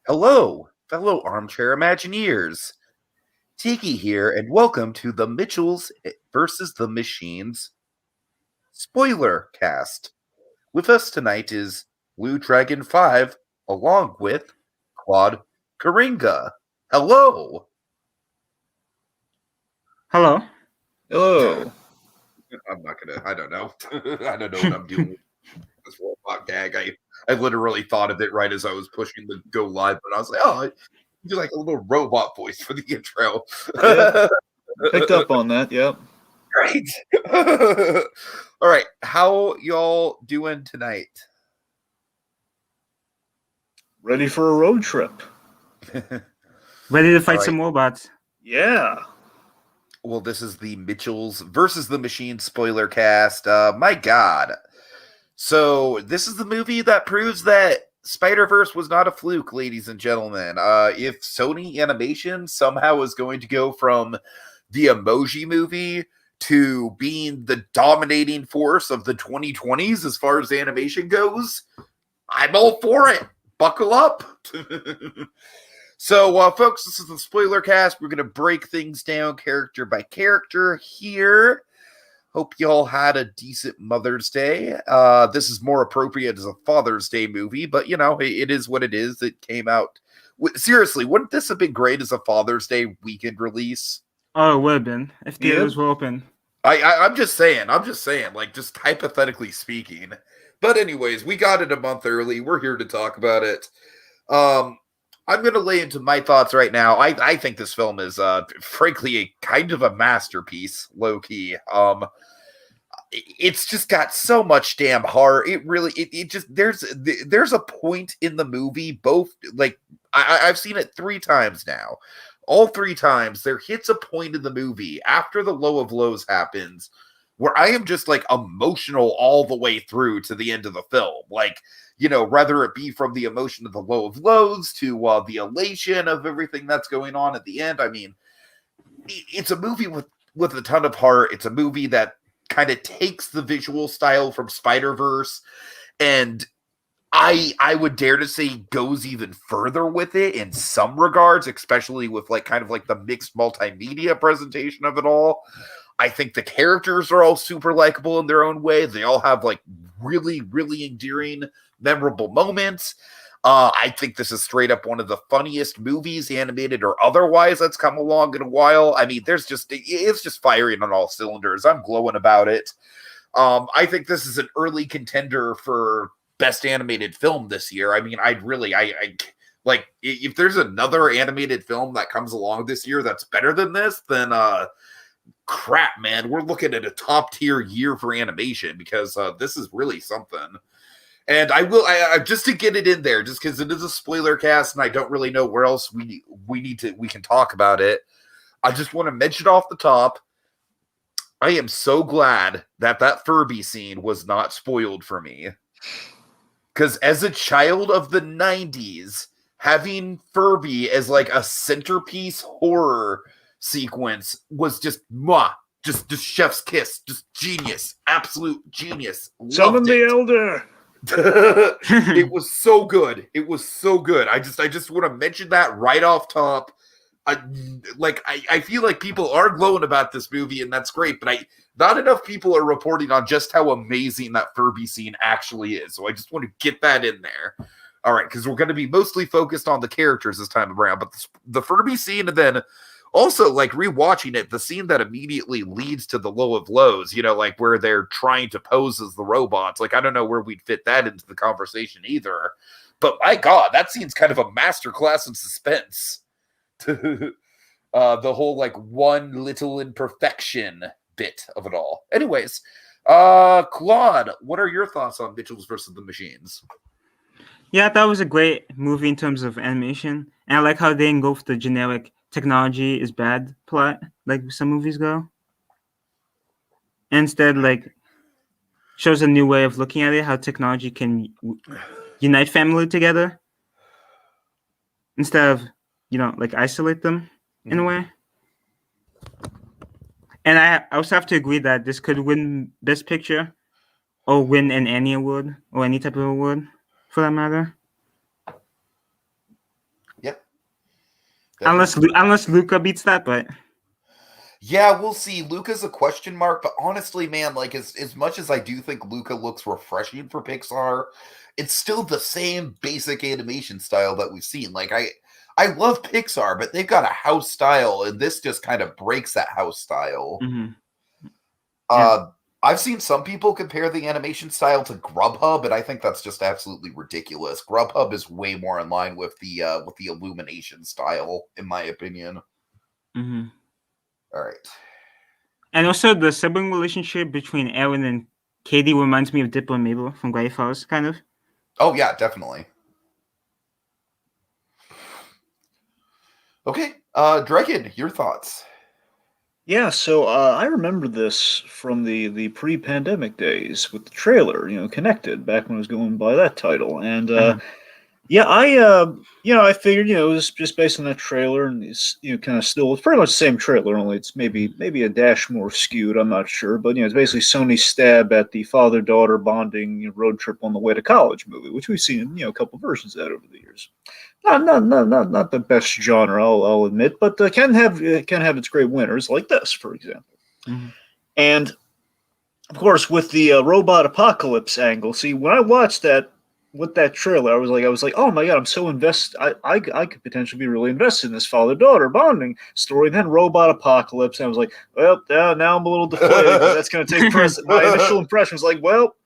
Hello, fellow armchair Imagineers. Tiki here, and welcome to the Mitchells versus the Machines SpoilerCast. With us tonight is Blue Dragon 5, along with Claude Karinga. Hello. Hello. Hello. I'm not gonna, I don't know. I don't know what I'm doing with this robot gag. I literally thought of it right as I was pushing the go live, but I was like, oh, do like a little robot voice for the intro. Yep. Picked up on that, yep. Great. All right. How y'all doing tonight? Ready for a road trip. Ready to fight All right. some robots. Yeah. Well, this is the Mitchells versus the Machines spoiler cast. My God. So this is the movie that proves that SpiderVerse was not a fluke, ladies and gentlemen. If Sony Animation somehow is going to go from the Emoji Movie to being the dominating force of the 2020s as far as animation goes, I'm all for it. Buckle up. So, folks, this is the spoiler cast. We're going to break things down character by character here. Hope y'all had a decent Mother's Day. This is more appropriate as a Father's Day movie, but, you know, it is what it is. It came out. Seriously, wouldn't this have been great as a Father's Day weekend release? Oh, it would have been if theaters were open. I'm just saying, like, just hypothetically speaking. But anyways, we got it a month early. We're here to talk about it. I'm going to lay into my thoughts right now. I think this film is, frankly, a kind of a masterpiece, low-key. It's just got so much damn heart. It really, it just, there's a point in the movie, both, like, I've seen it 3 times now. All 3 times, there hits a point in the movie after the low of lows happens where I am just, like, emotional all the way through to the end of the film. Like, you know, whether it be from the emotion of the low of lows to the elation of everything that's going on at the end. I mean, it's a movie with a ton of heart. It's a movie that kind of takes the visual style from SpiderVerse, and I would dare to say goes even further with it in some regards, especially with like kind of like the mixed multimedia presentation of it all. I think the characters are all super likable in their own way. They all have like really, really endearing, memorable moments. I think this is straight up one of the funniest movies, animated or otherwise, that's come along in a while. I mean, it's just firing on all cylinders. I'm glowing about it. I think this is an early contender for best animated film this year. I mean, I like, if there's another animated film that comes along this year that's better than this, then crap, man, we're looking at a top tier year for animation, because this is really something. And I just to get it in there, just because it is a spoiler cast and I don't really know where else we can talk about it. I just want to mention off the top, I am so glad that Furby scene was not spoiled for me. Because as a child of the 90s, having Furby as like a centerpiece horror sequence was just just chef's kiss, just genius, absolute genius. Summon the elder. It was so good. It was so good. I just want to mention that right off top. I feel like people are glowing about this movie, and that's great, but not enough people are reporting on just how amazing that Furby scene actually is. So I just want to get that in there. All right, because we're going to be mostly focused on the characters this time around, but the Furby scene, and then also, like, rewatching it, the scene that immediately leads to the low of lows, you know, like where they're trying to pose as the robots. Like, I don't know where we'd fit that into the conversation either. But my God, that scene's kind of a masterclass in suspense. The whole, like, one little imperfection bit of it all. Anyways, Claude, what are your thoughts on Mitchells versus the Machines? Yeah, I thought it was a great movie in terms of animation. And I like how they didn't go for the generic technology is bad plot like some movies go. Instead, like, shows a new way of looking at it, how technology can unite family together instead of, you know, like, isolate them in a way. And I also have to agree that this could win Best Picture or win an Annie Award or any type of award for that matter. Unless Luca beats that, but yeah, we'll see. Luca's a question mark, but honestly, man, like as much as I do think Luca looks refreshing for Pixar, it's still the same basic animation style that we've seen. Like I love Pixar, but they've got a house style, and this just kind of breaks that house style. mhm. Yeah. I've seen some people compare the animation style to Grubhub, and I think that's just absolutely ridiculous. Grubhub is way more in line with the Illumination style, in my opinion. Mhm. All right. And also the sibling relationship between Aaron and Katie reminds me of Diplo and Mabel from Gravity Falls, kind of. Oh yeah, definitely. Okay, Dragon, your thoughts? Yeah, so I remember this from the pre-pandemic days with the trailer, Connected, back when I was going by that title, and Uh-huh. yeah, I figured, it was just based on that trailer, and it's, kind of still, it's pretty much the same trailer, only it's maybe a dash more skewed. I'm not sure, but it's basically Sony's stab at the father-daughter bonding road trip on the way to college movie, which we've seen, a couple versions of that over the years. Not the best genre, I'll admit, but can have its great winners, like this, for example. Mhm. And of course, with the robot apocalypse angle, see, when I watched that with that trailer, I was like, oh my god, I'm so invested. I could potentially be really invested in this father-daughter bonding story. And then robot apocalypse, and I was like, well, now I'm a little deflated because that's going to take precedent. My initial impression was like, well,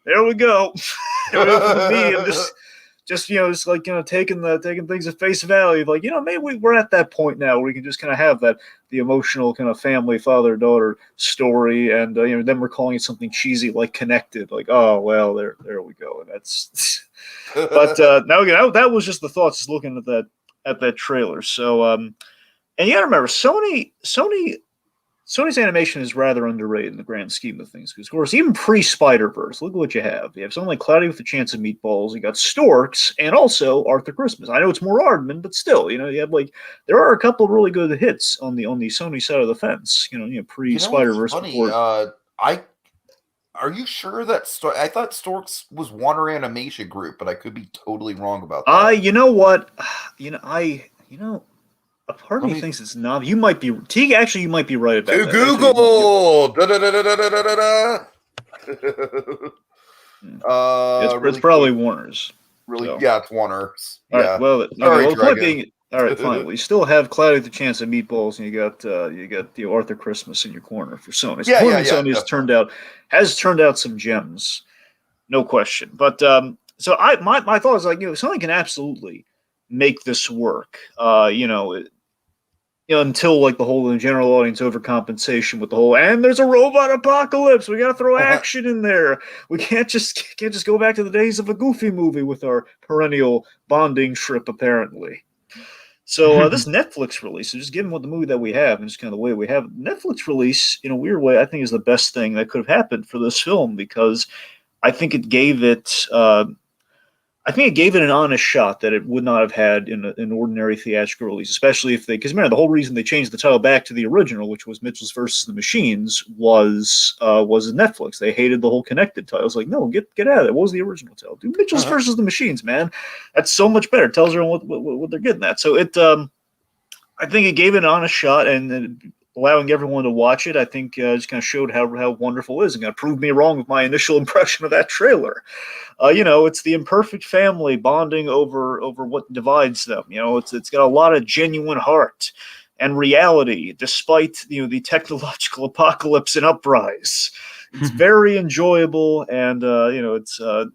there we go. There we go for the medium. Just it's like taking things at face value, like maybe we're at that point now where we can just kind of have the emotional kind of family father-daughter story, and then we're calling it something cheesy like Connected, like, oh well, there we go, and that's but now again, that was just the thoughts just looking at that trailer. So and you gotta remember, Sony's animation is rather underrated in the grand scheme of things. Because, of course, even pre-SpiderVerse, look at what you have. You have something like Cloudy with a Chance of Meatballs. You got Storks, and also Arthur Christmas. I know it's more Aardman, but still, you have there are a couple of really good hits on the Sony side of the fence. Pre-SpiderVerse. Funny. Are you sure that I thought Storks was Warner Animation Group, but I could be totally wrong about that. You know what? A part of me thinks it's not. You might be Tiki. Actually, you might be right about to that. Google. It's probably Warner's. Really, so. yeah, it's Warner's. All yeah. right. Well, Sorry, point being, all right, fine. Well, you still have Cloudy with a Chance of Meatballs, and you got the Arthur Christmas in your corner for Sony. So Sony has turned out some gems, no question. But so my thought is like, Sony can absolutely make this work. Until like the whole general audience overcompensation with the whole, and there's a robot apocalypse. We got to throw action in there. We can't just go back to the days of a Goofy movie with our perennial bonding trip, apparently. So this Netflix release, just given what the movie that we have and just kind of the way we have Netflix release, in a weird way, I think is the best thing that could have happened for this film, because I think it gave it. I think it gave it an honest shot that it would not have had in an ordinary theatrical release, especially because remember, the whole reason they changed the title back to the original, which was Mitchell's versus the Machines, was Netflix. They hated the whole Connected title. It's like, no, get out of there. What was the original title? Do Mitchell's versus the Machines, man. That's so much better. It tells everyone what they're getting at. So I think it gave it an honest shot, and allowing everyone to watch it, I think just kind of showed how wonderful it is, and kind of proved me wrong with my initial impression of that trailer. It's the imperfect family bonding over what divides them. It's got a lot of genuine heart and reality, despite the technological apocalypse and uprise. It's very enjoyable, and it's a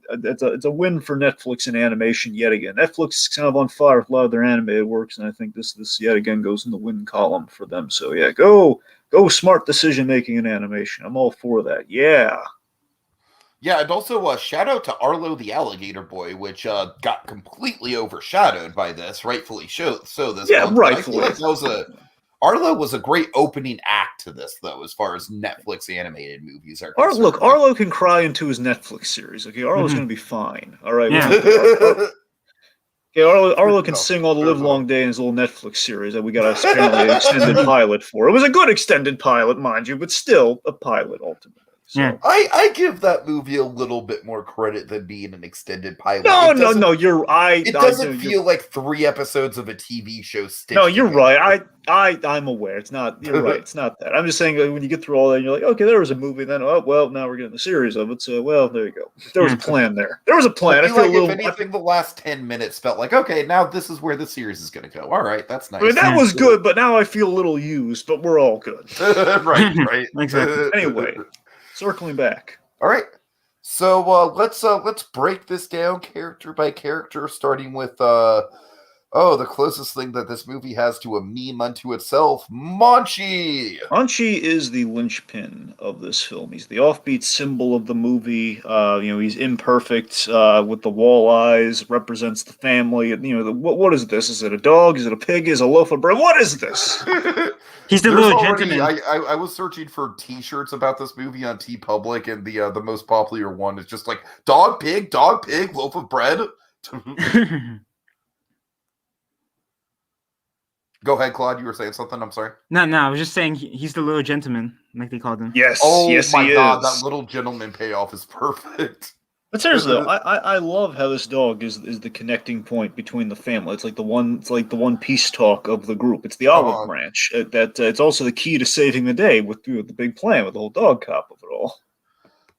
win for Netflix in animation yet again. Netflix is kind of on fire with a lot of their animated works, and I think this yet again goes in the win column for them. So yeah, go smart decision making in animation. I'm all for that. Yeah. Yeah, and also shout out to Arlo the Alligator Boy, which got completely overshadowed by this, rightfully so. This yeah, month. rightfully. I feel like Arlo was a great opening act to this, though, as far as Netflix animated movies are concerned. Look, Arlo can cry into his Netflix series. Okay, Arlo's going to be fine. All right. Yeah. Okay, Arlo can sing all the live long day in his little Netflix series that we got apparently an extended pilot for. It was a good extended pilot, mind you, but still a pilot ultimately. So. Yeah. I give that movie a little bit more credit than being an extended pilot. No, It doesn't- It doesn't feel like 3 episodes of a TV show stitched No, you're together. right. I'm aware. It's not. You're right. It's not that. I'm just saying when you get through all that, you're like, okay, there was a movie. Then, oh well, now we're getting a series of it. So, well, there you go. There was a plan there. There was a plan. I feel like if anything, the last 10 minutes felt like, okay, now this is where the series is going to go. All right, that's nice. I mean, that was good, but now I feel a little used. But we're all good. right. Exactly. Anyway, circling back. All right. So let's break this down character by character, starting with the closest thing that this movie has to a meme unto itself, Auntie. Auntie is the linchpin of this film. He's the offbeat symbol of the movie. He's imperfect with the wall eyes, represents the family. What is this? Is it a dog? Is it a pig? Is it a loaf of bread? What is this? He's the little gentleman. I was searching for T-shirts about this movie on TeePublic, and the most popular one is just like dog, pig, loaf of bread. Go ahead, Claude. You were saying something. I'm sorry. No, I was just saying he's the little gentleman, like they called him. Yes. Oh yes, my he God, is. that little gentleman payoff is perfect. But seriously, though, I love how this dog is the connecting point between the family. It's like the one peace talk of the group. It's the olive branch that it's also the key to saving the day with the big plan with the whole dog cop of it all.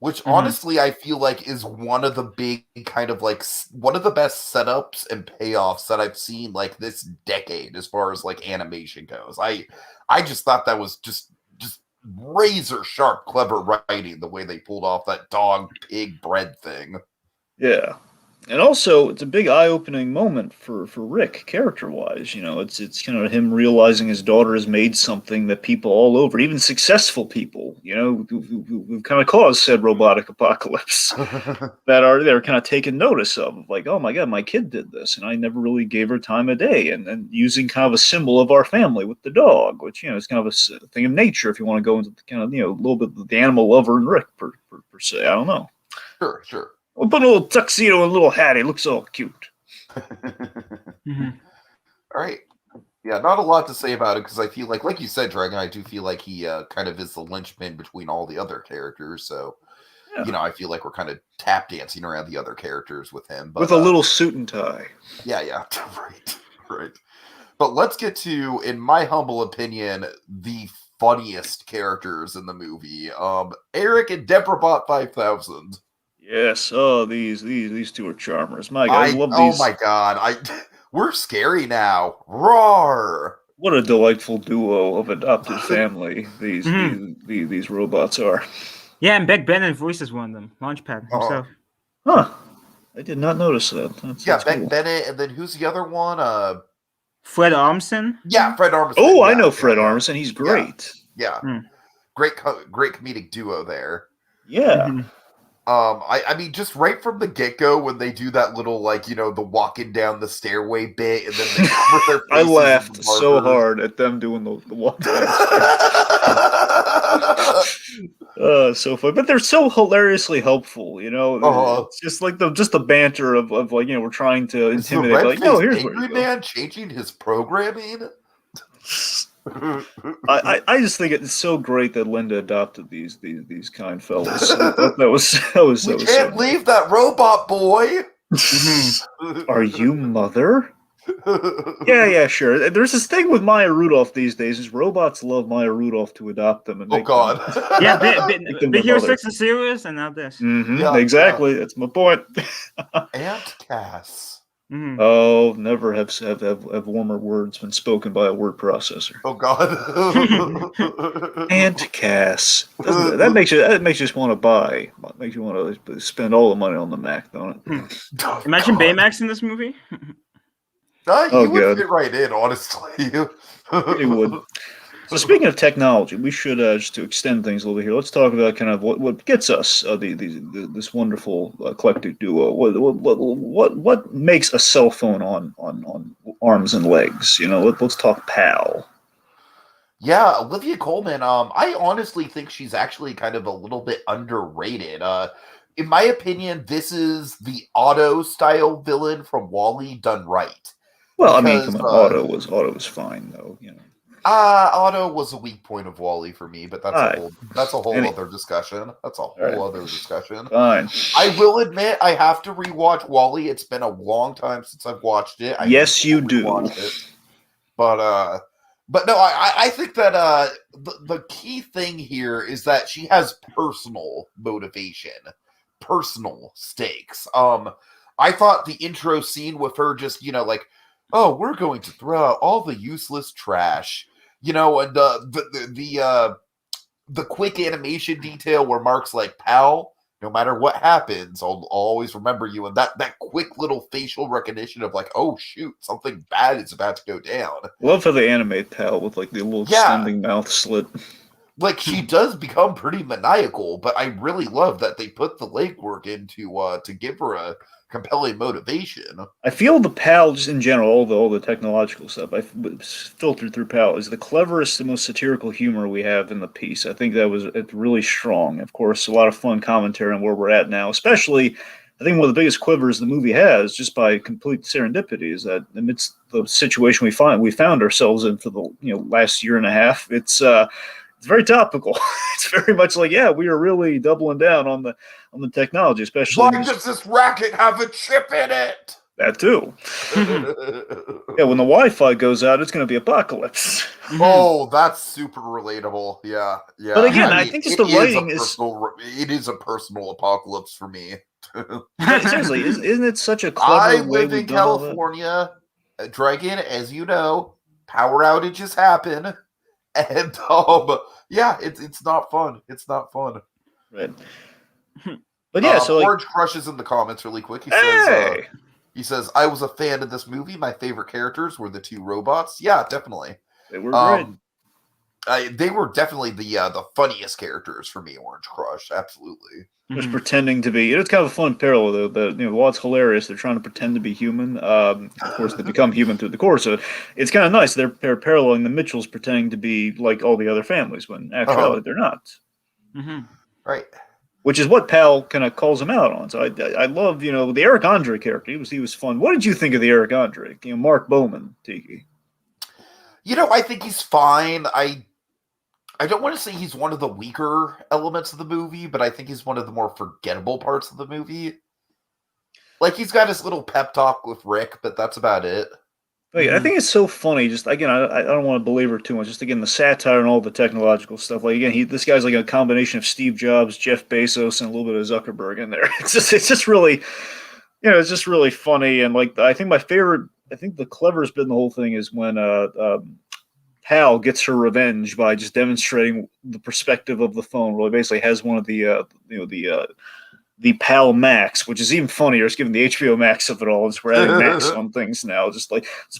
Which honestly, I feel like is one of the big kind of like one of the best setups and payoffs that I've seen like this decade as far as like animation goes. I just thought that was just razor sharp, clever writing the way they pulled off that dog pig bread thing. Yeah. And also, it's a big eye-opening moment for Rick, character-wise. It's kind of him realizing his daughter has made something that people all over, even successful people, who've kind of caused said robotic apocalypse, they're kind of taking notice of. Like, oh my God, my kid did this, and I never really gave her time of day. And using kind of a symbol of our family with the dog, which is kind of a thing of nature. If you want to go into kind of a little bit of the animal lover and Rick per se, I don't know. Sure. We'll put a little tuxedo and a little hat. He looks all cute. All right. Yeah, not a lot to say about it because I feel like you said, Dragon, I do feel like he kind of is the linchpin between all the other characters. So, yeah. I feel like we're kind of tap dancing around the other characters with him. But, with a little suit and tie. Yeah. Right. But let's get to, in my humble opinion, the funniest characters in the movie. Eric and Deborah 5000. Yes. Oh, these two are charmers. My God, I love these. Oh my God, we're scary now. Roar! What a delightful duo of adopted family these robots are. Yeah, and Beck Bennett voices one of them. Launchpad himself. Huh. I did not notice that. That's Beck cool. Bennett, and then who's the other one? Fred Armisen? Yeah, Fred Armisen. Oh, I know Fred Armisen. He's great. Yeah. Great comedic duo there. Yeah. I mean, just right from the get-go when they do that little, the walking down the stairway bit, and then they cover their faces. I laughed so hard at them doing the walk down the so funny. But they're so hilariously helpful, It's just like the banter of we're trying to intimidate. Like, no, here's where you go. Man changing his programming. I just think it's so great that Linda adopted these kind fellas. That was We can't leave that robot boy. Are you mother? Yeah, sure. There's this thing with Maya Rudolph these days. Is robots love Maya Rudolph to adopt them and make them, yeah, Big Hero 6 is serious, and now this. Yeah, exactly. That's my point. Aunt Cass. Oh, never have warmer words been spoken by a word processor. Oh God. Aunt Cass. That makes you just want to buy. Makes you want to spend all the money on the Mac, don't it? Imagine Baymax in this movie. You would fit right in, honestly. It would. So speaking of technology, we should just to extend things a little bit here. Let's talk about kind of what gets us this wonderful eclectic duo. What makes a cell phone on arms and legs? Let's talk PAL. Yeah, Olivia Colman. I honestly think she's actually kind of a little bit underrated. In my opinion, this is the Otto style villain from WALL-E done right. Well, because, Otto was fine though. Otto was a weak point of Wall-E for me, but that's Alright. a whole Any- other discussion. That's a whole Alright. other discussion. Fine. I will admit I have to rewatch Wall-E. It's been a long time since I've watched it. Yes, you do. Rewatch it. But no, I think that the key thing here is that she has personal motivation, personal stakes. I thought the intro scene with her just, like, oh, we're going to throw out all the useless trash, and the quick animation detail where Mark's like, pal, no matter what happens, I'll always remember you. And that quick little facial recognition of like, oh shoot, something bad is about to go down. Love how they animate Pal with like the little extending mouth slit. Like she does become pretty maniacal, but I really love that they put the legwork into to give her a compelling motivation. I feel the PAL, just in general, all the technological stuff, I filtered through PAL, is the cleverest and most satirical humor we have in the piece. I think it's really strong. Of course, a lot of fun commentary on where we're at now, especially, I think one of the biggest quivers the movie has, just by complete serendipity, is that amidst the situation we found ourselves in for the last year and a half, it's very topical. It's very much like, yeah, we are really doubling down on the technology, especially. Why does this racket have a chip in it? That too. Yeah, when the Wi-Fi goes out, it's going to be apocalypse. Oh, that's super relatable. Yeah. But again, I think just the writing is. It is a personal apocalypse for me. Seriously, isn't it such a clever I way live in California, Dragon, as you know. Power outages happen. And yeah, it's not fun. It's not fun. Right. But yeah, so Orange crushes in the comments really quick. He says, I was a fan of this movie. My favorite characters were the two robots. Yeah, definitely. They were great. They were definitely the funniest characters for me, Orange Crush. Absolutely. Just pretending to be. It's kind of a fun parallel, though. While it's hilarious, they're trying to pretend to be human. Of course, they become human through the course. So it's kind of nice. They're paralleling the Mitchells pretending to be like all the other families when actually they're not. Mm-hmm. Right. Which is what Pal kind of calls him out on. So I love, the Eric Andre character. He was fun. What did you think of the Eric Andre? Mark Bowman, Tiki. I think he's fine. I don't want to say he's one of the weaker elements of the movie, but I think he's one of the more forgettable parts of the movie. Like, he's got his little pep talk with Rick, but that's about it. I think it's so funny. Just again, I don't want to belabor too much. Just again, the satire and all the technological stuff. Like again, this guy's like a combination of Steve Jobs, Jeff Bezos, and a little bit of Zuckerberg in there. It's just really, it's just really funny. And like, I think the cleverest bit in the whole thing is when Pal gets her revenge by just demonstrating the perspective of the phone. Where he basically has one of the Pal Max, which is even funnier. It's given the HBO Max of it all. It's we're adding Max on things now. Just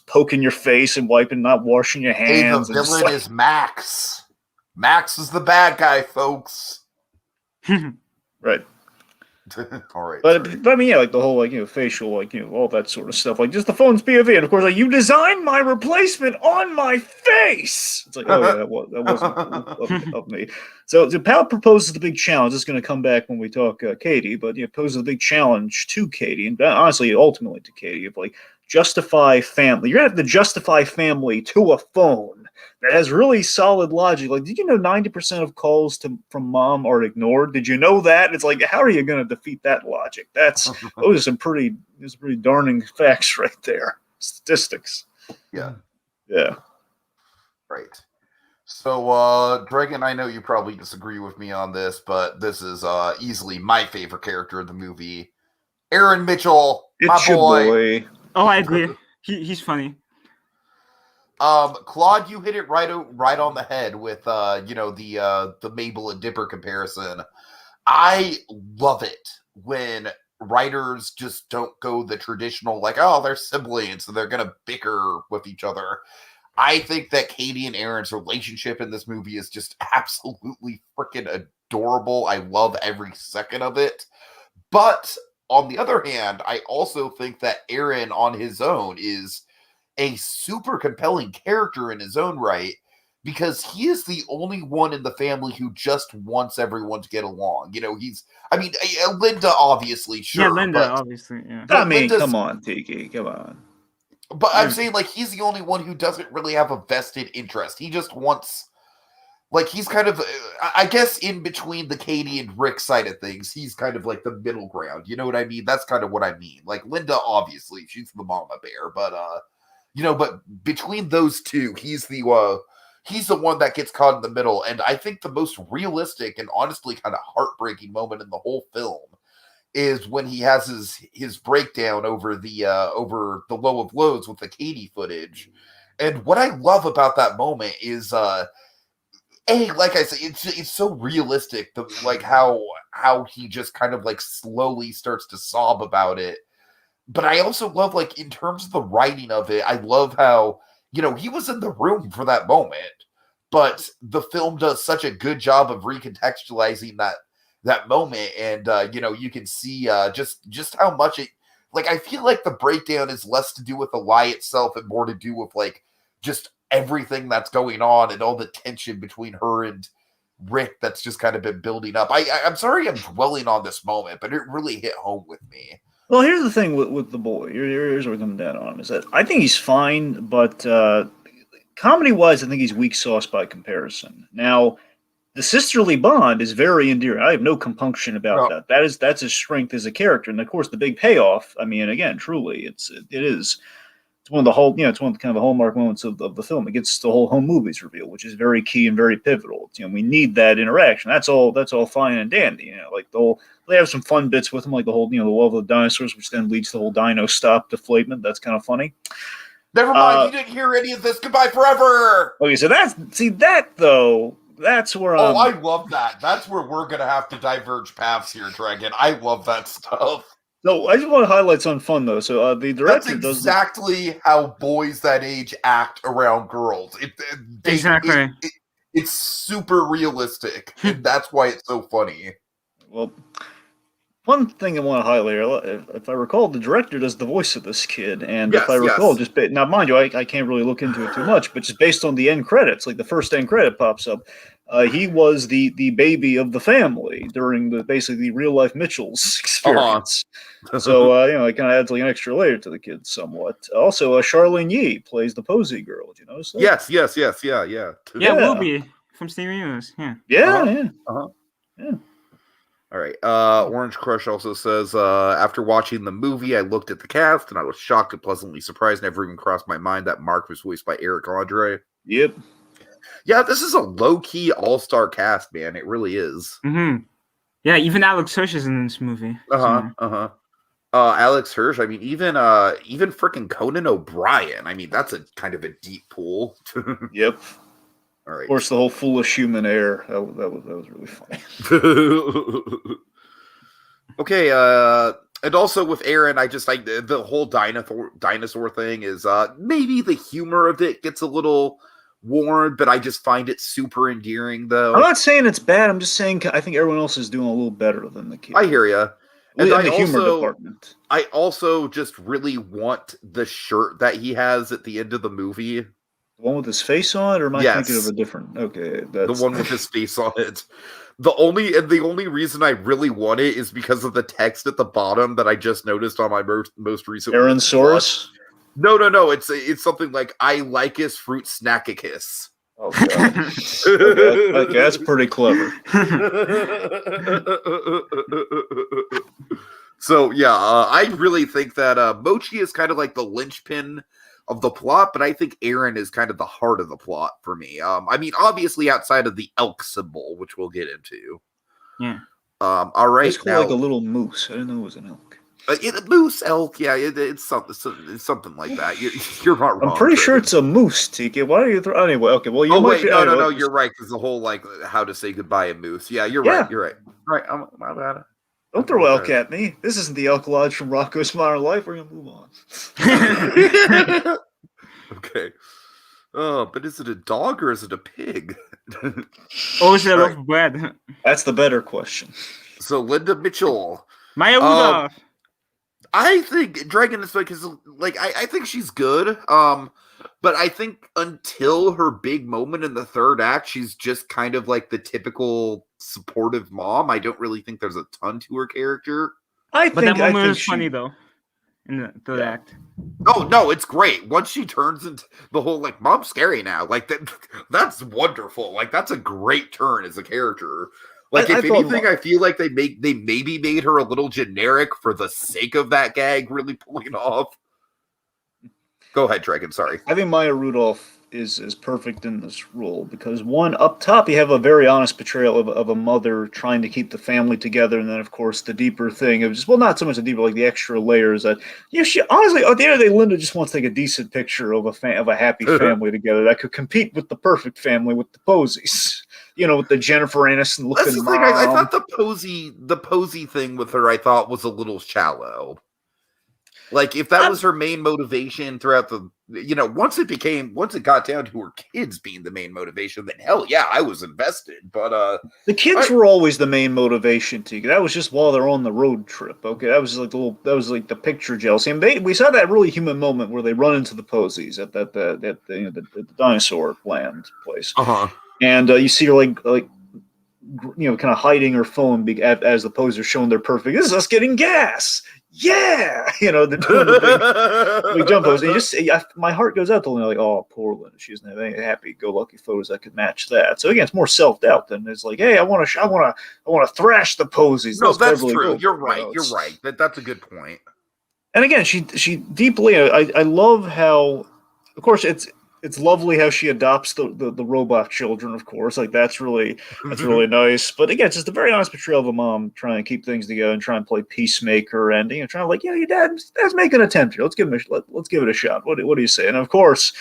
poking your face and wiping, not washing your hands. Hey, the villain is Max. Max is the bad guy, folks. Right. All right. But I mean, yeah, like the whole facial, all that sort of stuff. Like just the phone's POV, and of course, you designed my replacement on my face. It's like, oh yeah, that wasn't of me. So Pal proposes the big challenge. It's going to come back when we talk Katie, but poses a big challenge to Katie, and honestly, ultimately to Katie, of justify family. You're gonna have to justify family to a phone that has really solid logic. Like, did you know 90% of calls from mom are ignored? Did you know that? It's like, how are you going to defeat that logic? Those are some pretty darning facts right there. Statistics. Yeah. Yeah. Right. So, Dragon, I know you probably disagree with me on this, but this is easily my favorite character in the movie. Aaron Mitchell, it's my boy. Oh, I agree. He's funny. Claude, you hit it right on the head with the Mabel and Dipper comparison. I love it when writers just don't go the traditional like, oh, they're siblings, so they're gonna bicker with each other. I think that Katie and Aaron's relationship in this movie is just absolutely freaking adorable. I love every second of it. But on the other hand, I also think that Aaron on his own is a super compelling character in his own right, because he is the only one in the family who just wants everyone to get along. Linda, obviously, sure. Yeah, Linda, obviously, yeah. I mean, come on, Tiki, come on. But I'm saying, like, he's the only one who doesn't really have a vested interest. He just wants, like, he's kind of, I guess, in between the Katie and Rick side of things, he's kind of like the middle ground. You know what I mean? That's kind of what I mean. Like, Linda, obviously, she's the mama bear, but, but between those two, he's the one that gets caught in the middle. And I think the most realistic and honestly kind of heartbreaking moment in the whole film is when he has his breakdown over the low of lows with the Katie footage. And what I love about that moment is like I said, it's so realistic, like how he just kind of like slowly starts to sob about it. But I also love, like, in terms of the writing of it, I love how, he was in the room for that moment, but the film does such a good job of recontextualizing that moment, and you can see just how much it, like, I feel like the breakdown is less to do with the lie itself and more to do with, like, just everything that's going on and all the tension between her and Rick that's just kind of been building up. I'm sorry I'm dwelling on this moment, but it really hit home with me. Well, here's the thing with the boy. Here's what we're coming down on him, is that I think he's fine, but comedy-wise, I think he's weak sauce by comparison. Now, the sisterly bond is very endearing. I have no compunction about that. That's his strength as a character, and of course, the big payoff. I mean, again, truly, it is. It's one of the it's one of the kind of the hallmark moments of the film. It gets the whole home movies reveal, which is very key and very pivotal. We need that interaction. That's all fine and dandy. Like they have some fun bits with them, like the whole the love of the dinosaurs, which then leads to the whole dino stop deflatement. That's kind of funny. Never mind, you didn't hear any of this. Goodbye forever. Okay, so that's where I love that. That's where we're gonna have to diverge paths here, Dragon. I love that stuff. No, I just want to highlight something fun though. So the director does exactly how boys that age act around girls. Exactly. It's super realistic, and that's why it's so funny. Well, one thing I want to highlight, if I recall, the director does the voice of this kid, and if I recall, now mind you, I can't really look into it too much, but just based on the end credits, like the first end credit pops up, he was the baby of the family during basically the real life Mitchell's experience. So it kind of adds like an extra layer to the kid somewhat. Also, Charlene Yee plays the Posey girl. Do you notice that? Yes, yeah. Ruby from Steven Universe. Yeah. All right. Orange Crush also says, after watching the movie, I looked at the cast and I was shocked and pleasantly surprised. Never even crossed my mind that Mark was voiced by Eric Andre. Yep. Yeah, this is a low-key all-star cast, man. It really is. Mm-hmm. Yeah, even Alex Hirsch is in this movie. Alex Hirsch. I mean, even freaking Conan O'Brien. I mean, that's a kind of a deep pool. Yep. All right. Of course, the whole foolish human air. That was really funny. Okay. And also with Aaron, I just like the whole dinosaur thing is maybe the humor of it gets a little worn, but I just find it super endearing, though. I'm not saying it's bad. I'm just saying I think everyone else is doing a little better than the kid. I hear you. And in the humor department. I also just really want the shirt that he has at the end of the movie. The one with his face on it, or am I thinking of a different? Okay, the one with his face on it. The only reason I really want it is because of the text at the bottom that I just noticed on my most recent. Aaron Soros. No. It's something like "I likest fruit snackicus." Oh god. Okay, that's pretty clever. So yeah, I really think that Mochi is kind of like the linchpin of the plot, but I think Aaron is kind of the heart of the plot for me. I mean, obviously outside of the elk symbol, which we'll get into. Yeah. All right. It's called like a little moose. I didn't know it was an elk. Moose, elk, yeah, it's something like that. You're not wrong. I'm pretty sure it's a moose, Tiki. Why are you anyway? Okay, well, you might. No, you're right. Because the whole like how to say goodbye a moose. Yeah, you're right. You're right. Right, my bad. Don't throw elk at me. This isn't the Elk Lodge from Rocco's Modern Life. We're gonna move on. Okay. But is it a dog or is it a pig? Or is it a loaf of bread? That's the better question. So Linda Mitchell. Maya Rudolph. I think Dragon is because I think she's good. But I think until her big moment in the third act, she's just kind of like the typical supportive mom. I don't really think there's a ton to her character. But that moment was funny though. In the third act. Oh no, it's great. Once she turns into the whole like mom's scary now, like that's wonderful. Like that's a great turn as a character. Like I if thought anything, I feel like they maybe made her a little generic for the sake of that gag really pulling off. Go ahead, Dragon. Sorry. I think Maya Rudolph is perfect in this role because one, up top you have a very honest portrayal of a mother trying to keep the family together, and then of course the deeper thing of just, well, not so much the deeper, like the extra layers that she honestly at the end of the day, Linda just wants to take a decent picture of a happy family together that could compete with the perfect family with the Posies. With the Jennifer Aniston looking That's the mom. thing. I thought the posy thing with her, I thought was a little shallow. Like if that was her main motivation throughout the, once it got down to her kids being the main motivation, then hell yeah, I was invested. But the kids were always the main motivation, Tiki. That was just while they're on the road trip. Okay, that was like the picture jealousy, and we saw that really human moment where they run into the Posies at the dinosaur land place, and you see her like kind of hiding her phone as the Posies are showing their perfect. This is us getting gas. Yeah, they're doing the big jump pose. And my heart goes out to Linda, like, oh, poor Linda. She doesn't have any happy-go-lucky photos that could match that. So again, it's more self-doubt than it's like, hey, I want to thrash the Posies. No, that's true. You're right. You're right. That's a good point. And again, she deeply. I love how, of course, it's lovely how she adopts the robot children, of course. Like that's really nice. But again, it's just a very honest portrayal of a mom trying to keep things together and trying to play peacemaker and trying to like, your dad's making an attempt here. Let's give it a shot. What do you say? And of course,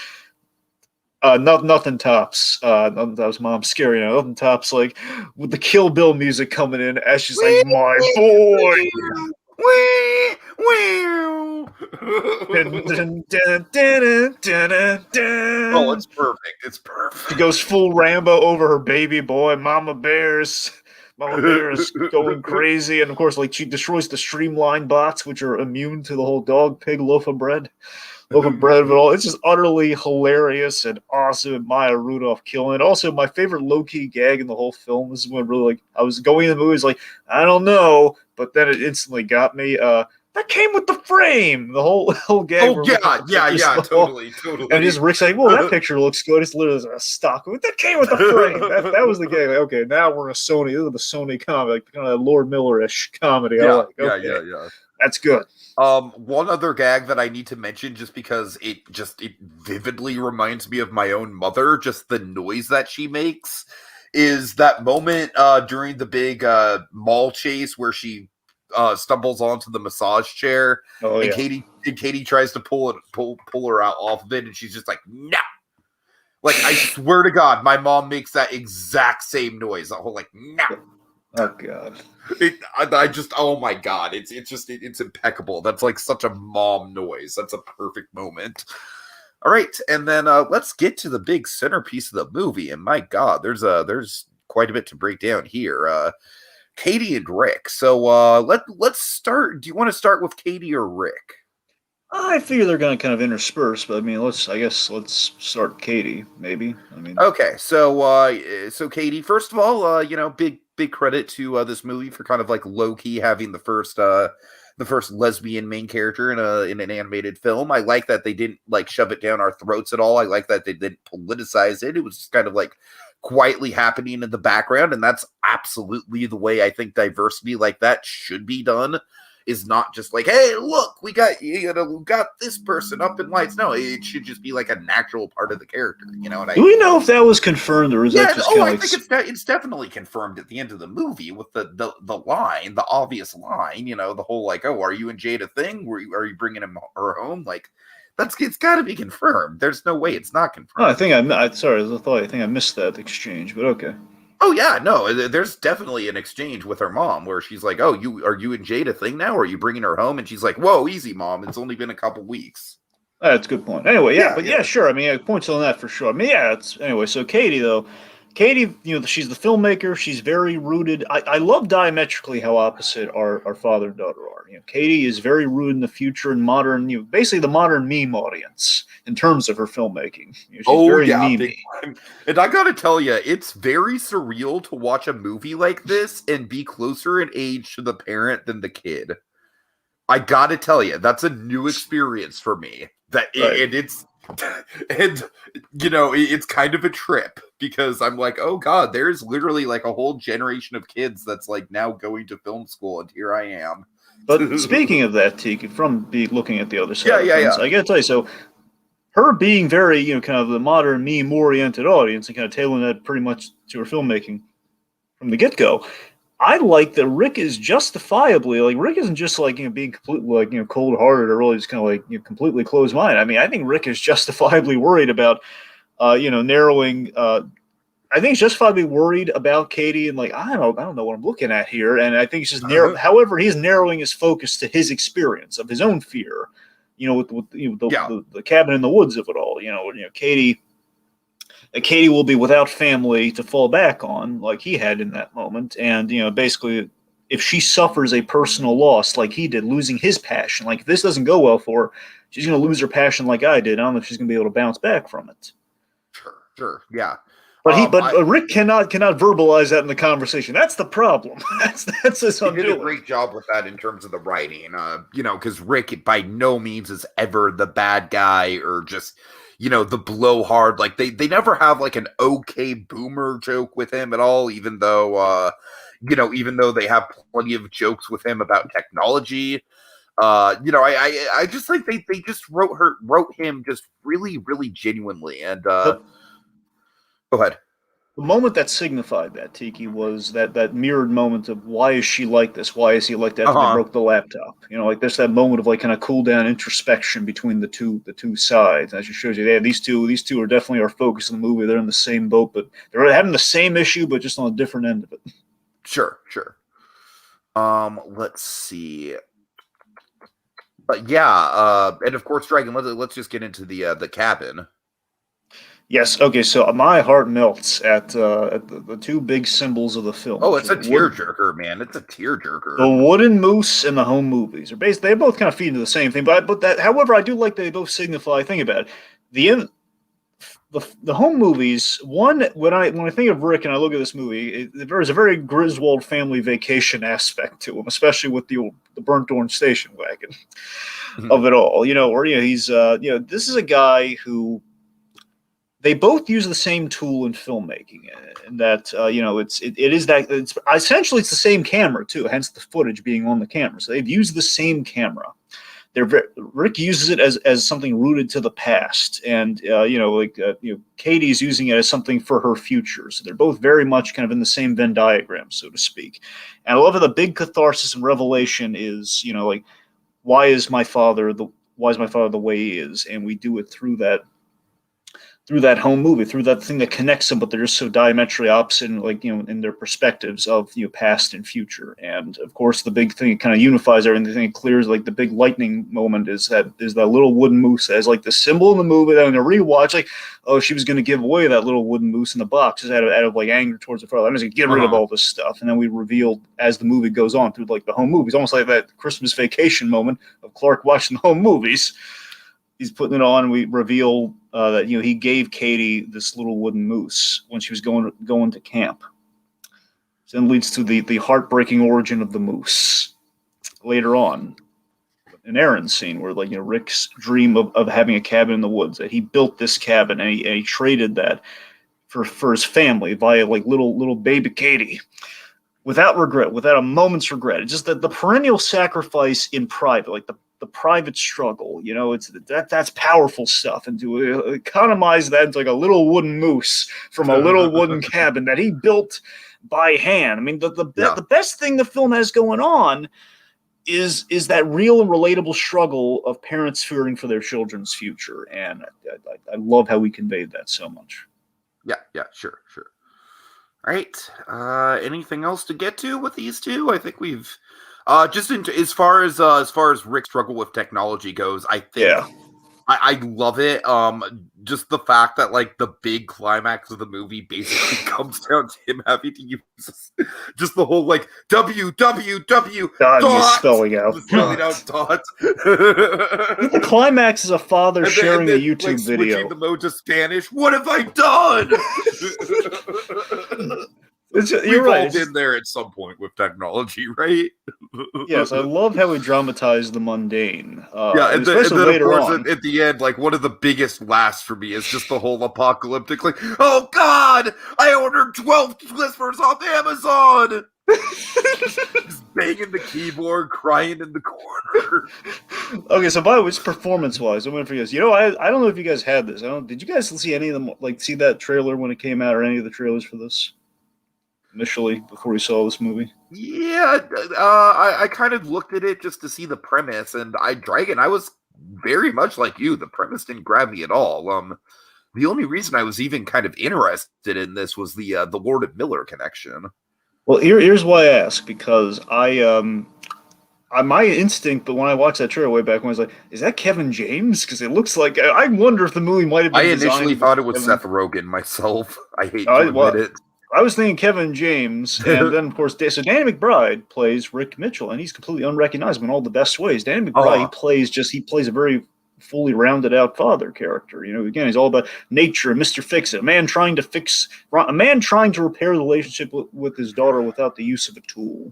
nothing tops. That was Mom's scary. Nothing tops like with the Kill Bill music coming in as she's like, my boy. Oh, it's perfect. It's perfect. She goes full Rambo over her baby boy, Mama Bear is going crazy, and of course, like she destroys the Streamline bots, which are immune to the whole dog pig loaf of bread of it all. It's just utterly hilarious and awesome. And Maya Rudolph killing it. Also, my favorite low-key gag in the whole film is when really like I was going in the movie, was like, I don't know, but then it instantly got me. That came with the frame. The whole gag. Oh yeah, totally. And just Rick's like, "Well, that picture looks good." It's literally a stock. That came with the frame. That was the gag. Like, okay, now we're in a Sony. This is the Sony comedy, like kind of Lord Miller-ish comedy. Yeah, okay. yeah. That's good. One other gag that I need to mention, just because it vividly reminds me of my own mother, just the noise that she makes, is that moment during the big mall chase where she stumbles onto the massage chair, and Katie tries to pull her out off of it, and she's just like, no. Like I swear to God, my mom makes that exact same noise. The whole like, no. Oh God. Oh my God, it's impeccable. That's like such a mom noise. That's a perfect moment. All right, and then let's get to the big centerpiece of the movie. And my God, there's quite a bit to break down here. Katie and Rick. So let's start. Do you want to start with Katie or Rick? I figure they're going to kind of intersperse, but I mean, let's start Katie, maybe. I mean, okay. So Katie, first of all, big credit to this movie for kind of like low key having the first lesbian main character in an animated film. I like that they didn't like shove it down our throats at all. I like that they didn't politicize it. It was just kind of like quietly happening in the background, and that's absolutely the way I think diversity like that should be done. Is not just like, hey, look, we got this person up in lights. No, it should just be like a natural part of the character. Do we know if that was confirmed, or is that just I think it's definitely confirmed at the end of the movie with the line, the obvious line. The whole like, oh, are you and Jade a thing? Are you bringing her home? Like, it's got to be confirmed. There's no way it's not confirmed. Oh, I think I missed that exchange, but okay. Oh yeah, no, there's definitely an exchange with her mom where she's like, "Oh, are you and Jade a thing now? Or are you bringing her home?" And she's like, "Whoa, easy, mom. It's only been a couple weeks." That's a good point. Anyway, sure. I mean, points on that for sure. I mean, anyway. So Katie, though, she's the filmmaker. She's very rooted. I love diametrically how opposite our father and daughter are. Katie is very rooted in the future and modern, basically the modern meme audience in terms of her filmmaking. She's very memey. And I gotta tell you, it's very surreal to watch a movie like this and be closer in age to the parent than the kid. I gotta tell you, that's a new experience for me. And it's and it's kind of a trip because I'm like, oh god, there's literally like a whole generation of kids that's like now going to film school, and here I am. But speaking of that, Tiki, from looking at the other side of the fence, yeah. I gotta tell you, so her being very, kind of the modern meme-oriented audience and kind of tailoring that pretty much to her filmmaking from the get-go, I like that Rick is justifiably, like, Rick isn't just, like, being completely, like, cold-hearted or really just kind of, like, completely closed-minded. I mean, I think Rick is justifiably worried about, narrowing, I think he's justifiably worried about Katie and, like, I don't know what I'm looking at here. And I think he's just however, he's narrowing his focus to his experience of his own fear, with the cabin in the woods of it all. Katie will be without family to fall back on, like he had in that moment. And, basically, if she suffers a personal loss like he did, losing his passion, like if this doesn't go well for her, she's going to lose her passion like I did. I don't know if she's going to be able to bounce back from it. Sure, yeah. But Rick cannot verbalize that in the conversation. That's the problem. That's his undoing. He did a great job with that in terms of the writing. Because Rick by no means is ever the bad guy or just the blowhard. Like they never have like an okay boomer joke with him at all. Even though they have plenty of jokes with him about technology. I just think they just wrote him just really, really genuinely. And go ahead. The moment that signified that, Tiki, was that mirrored moment of why is she like this? Why is he like that? They broke the laptop. Like there's that moment of like kind of cool down introspection between the two sides. As it shows you, these two are definitely our focus in the movie. They're in the same boat, but they're having the same issue, but just on a different end of it. Sure. Let's see. But yeah, and of course, Dragon. Let's just get into the cabin. Yes. Okay. So my heart melts at the two big symbols of the film. Oh, it's a tearjerker, man! It's a tearjerker. The wooden moose and the home movies are they both kind of feed into the same thing. But however, I do like they both signify. Think about it. The home movies. One, when I think of Rick and I look at this movie, there is a very Griswold family vacation aspect to him, especially with the burnt orange station wagon of it all. Where he's this is a guy who. They both use the same tool in filmmaking, and that it's essentially it's the same camera too. Hence the footage being on the camera. So they've used the same camera. Rick uses it as something rooted to the past, and Katie's using it as something for her future. So they're both very much kind of in the same Venn diagram, so to speak. And I love how the big catharsis and revelation is why is my father the way he is, and we do it through that home movie, through that thing that connects them, but they're just so diametrically opposite in their perspectives of past and future. And of course the big thing that kind of unifies everything, it clears the big lightning moment is that little wooden moose as the symbol in the movie that in a rewatch, she was going to give away that little wooden moose in the box just out of anger towards the father. I'm just going to get rid of all this stuff. And then we revealed as the movie goes on through the home movies, almost like that Christmas Vacation moment of Clark watching the home movies. He's putting it on, and we reveal that he gave Katie this little wooden moose when she was going to camp. So then leads to the heartbreaking origin of the moose later on, an Aaron scene where Rick's dream of having a cabin in the woods, that he built this cabin and he traded that for his family via little baby Katie. Without regret, without a moment's regret. It's just that the perennial sacrifice in private, the private struggle, that's powerful stuff. And to economize that into a little wooden moose from a little wooden cabin that he built by hand. I mean, the best thing the film has going on is that real and relatable struggle of parents fearing for their children's future. And I love how we conveyed that so much. Yeah, sure. All right. Anything else to get to with these two? I think we've just as far as Rick's struggle with technology goes, I think I love it. Just the fact that the big climax of the movie basically comes down to him having to use just the whole www spelling out dot. The climax is a father sharing a YouTube video. Switching the mode to Spanish. What have I done? You're right. We've all been there at some point with technology, right? Yes, I love how we dramatize the mundane. Yeah, and especially then of later course on. at the end, like one of the biggest laughs for me is just the whole apocalyptic, like, oh God, I ordered 12 Whispers off Amazon. Just banging the keyboard, crying in the corner. Okay, so by the way, performance-wise, I'm gonna forget this. I don't know if you guys had this. Did you guys see any of them? Like, see that trailer when it came out, or any of the trailers for this initially before we saw this movie? Yeah, I kind of looked at it just to see the premise, and I was very much like you. The premise didn't grab me at all. The only reason I was even kind of interested in this was the Lord and Miller connection. Well, here's why I ask, because my instinct, but when I watched that trailer way back when, I was like, is that Kevin James? Because it looks like, I wonder if the movie might have been I initially designed thought it was Kevin. Seth Rogen myself. I hate to admit it. I was thinking Kevin James, and then of course, so Danny McBride plays Rick Mitchell, and he's completely unrecognizable in all the best ways. Danny McBride, he plays a very fully rounded out father character. Again, he's all about nature, Mr. Fix-It, a man trying to repair the relationship with his daughter without the use of a tool.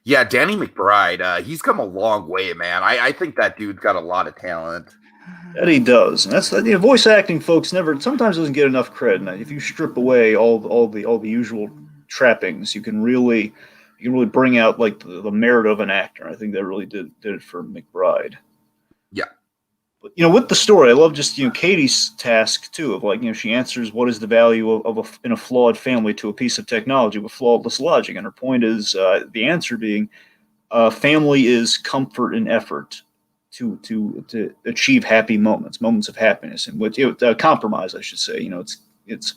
Yeah, Danny McBride, he's come a long way, man. I think that dude's got a lot of talent. That he does, and that's voice acting, folks. Sometimes doesn't get enough credit. And if you strip away all the usual trappings, you can really bring out like the merit of an actor. I think that really did it for McBride. Yeah, but with the story, I love just Katie's task too of like she answers what is the value in a flawed family to a piece of technology with flawless logic, and her point is the answer being family is comfort and effort to achieve happy moments of happiness, and what compromise, I should say. It's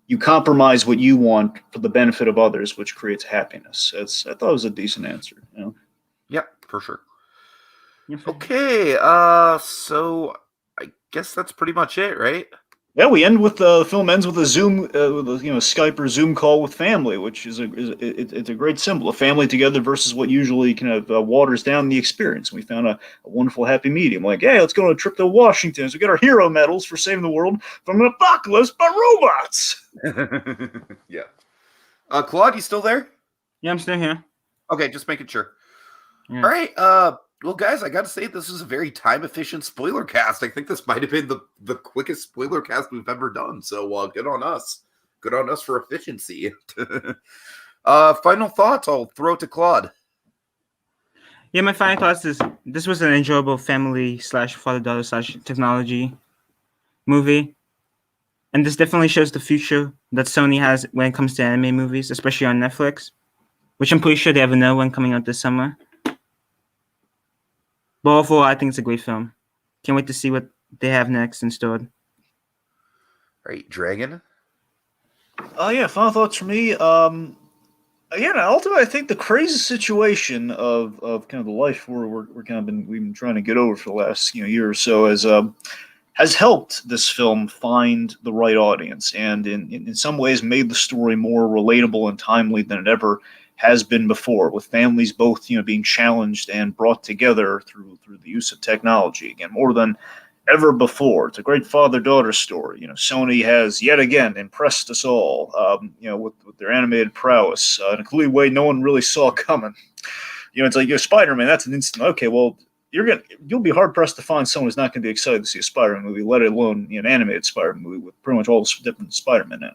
you compromise what you want for the benefit of others, which creates happiness. I thought it was a decent answer. Yeah, for sure. Okay, so I guess that's pretty much it, right? Yeah, we end with the film ends with a Zoom, with a Skype or Zoom call with family, which is it's a great symbol of family together versus what usually kind of waters down the experience. We found a wonderful happy medium. Like, hey, let's go on a trip to Washington. So we get our hero medals for saving the world from an apocalypse by robots. Yeah. Claude, you still there? Yeah, I'm still here. Okay, just making sure. Yeah. All right. Well, guys, I got to say, this is a very time-efficient spoiler cast. I think this might have been the quickest spoiler cast we've ever done. So good on us. Good on us for efficiency. Final thoughts, I'll throw it to Claude. Yeah, my final thoughts is this was an enjoyable family / father-daughter / technology movie. And this definitely shows the future that Sony has when it comes to anime movies, especially on Netflix, which I'm pretty sure they have another one coming out this summer. But overall, I think it's a great film. Can't wait to see what they have next in store. Right, Dragon? Yeah, final thoughts for me. Again, ultimately, I think the crazy situation of kind of the life we've been trying to get over for the last year or so has helped this film find the right audience, and in some ways made the story more relatable and timely than it ever has been before, with families both being challenged and brought together through the use of technology. Again, more than ever before. It's a great father-daughter story. Sony has yet again impressed us all, with their animated prowess in a clue way no one really saw coming. It's like Spider-Man. That's an instant. Okay, well, you'll be hard pressed to find someone who's not going to be excited to see a Spider-Man movie, let alone an animated Spider-Man movie with pretty much all the different Spider-Man in it.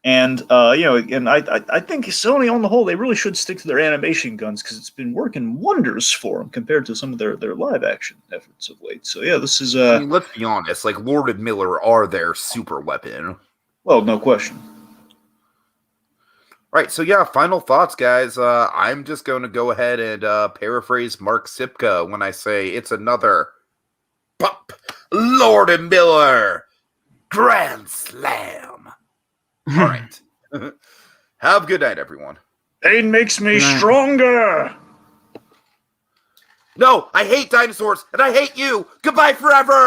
And and I think Sony on the whole, they really should stick to their animation guns because it's been working wonders for them compared to some of their live action efforts of late. So yeah, this is. I mean, let's be honest. Like Lord and Miller are their super weapon. Well, no question. Right. So yeah, final thoughts, guys. I'm just going to go ahead and paraphrase Mark Sipka when I say it's another pop Lord and Miller Grand Slam. All right. Have a good night, everyone. Pain makes me stronger. No, I hate dinosaurs, and I hate you. Goodbye forever.